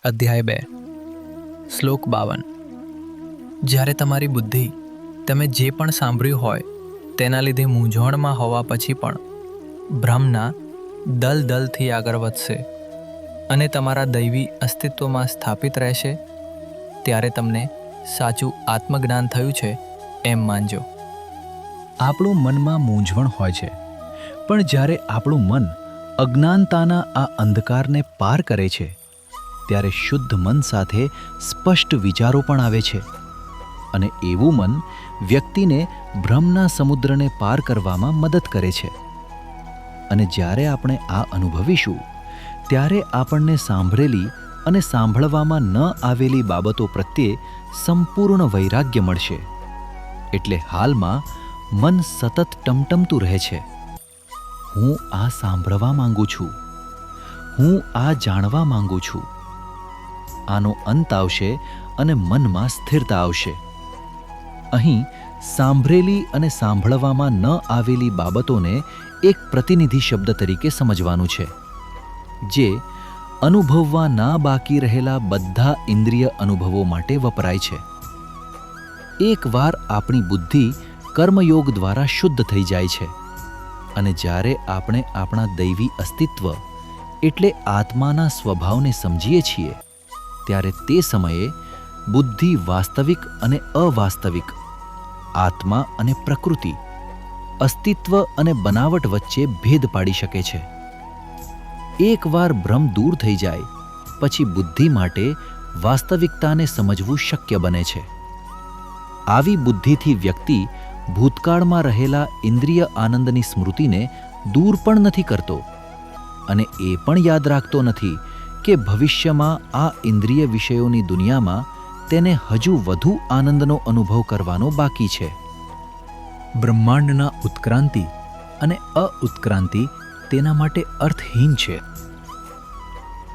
અધ્યાય 2 શ્લોક 52. જ્યારે તમારી બુદ્ધિ તમે જે પણ સાંભળ્યું હોય તેના લીધે મૂંઝવણમાં હોવા પછી પણ ભ્રમના દલદલથી આગળ વધશે અને તમારા દૈવી અસ્તિત્વમાં સ્થાપિત રહેશે, ત્યારે તમને સાચું આત્મજ્ઞાન થયું છે એમ માનજો. આપણું મનમાં મૂંઝવણ હોય છે, પણ જ્યારે આપણું મન અજ્ઞાનતાના આ અંધકારને પાર કરે છે, ત્યારે શુદ્ધ મન સાથે સ્પષ્ટ વિચારો પણ આવે છે. અને એવું મન વ્યક્તિને ભ્રમના સમુદ્રને પાર કરવામાં મદદ કરે છે. અને જ્યારે આપણે આ અનુભવીશું, ત્યારે આપણને સાંભળેલી અને સાંભળવામાં ન આવેલી બાબતો પ્રત્યે સંપૂર્ણ વૈરાગ્ય મળશે. એટલે હાલમાં મન સતત ટમટમતું રહે છે. હું આ સાંભળવા માંગુ છું, હું આ જાણવા માંગુ છું. આનો અંત આવશે અને મનમાં સ્થિરતા આવશે. અહીં સાંભળેલી અને સાંભળવામાં ન આવેલી બાબતોને એક પ્રતિનિધિ શબ્દ તરીકે સમજવાનું છે, જે અનુભવવા ના બાકી રહેલા બધા ઇન્દ્રિય અનુભવો માટે વપરાય છે. એકવાર આપણી બુદ્ધિ કર્મયોગ દ્વારા શુદ્ધ થઈ જાય છે, અને જ્યારે આપણે આપણા દૈવી અસ્તિત્વ એટલે આત્માના સ્વભાવને સમજીએ છીએ, ત્યારે તે સમયે બુદ્ધિ વાસ્તવિક અને અવાસ્તવિક, આત્મા અને પ્રકૃતિ, અસ્તિત્વ અને બનાવટ વચ્ચે ભેદ પાડી શકે છે. એકવાર ભ્રમ દૂર થઈ જાય પછી બુદ્ધિ માટે વાસ્તવિકતાને સમજવું શક્ય બને છે. આવી બુદ્ધિથી વ્યક્તિ ભૂતકાળમાં રહેલા ઇન્દ્રિય આનંદની સ્મૃતિને દૂર પણ નથી કરતો, અને એ પણ યાદ રાખતો નથી કે ભવિષ્યમાં આ ઇન્દ્રિય વિષયોની દુનિયામાં તેને હજુ વધુ આનંદનો અનુભવ કરવાનો બાકી છે. બ્રહ્માંડના ઉત્ક્રાંતિ અને અઉત્ક્રાંતિ તેના માટે અર્થહીન છે.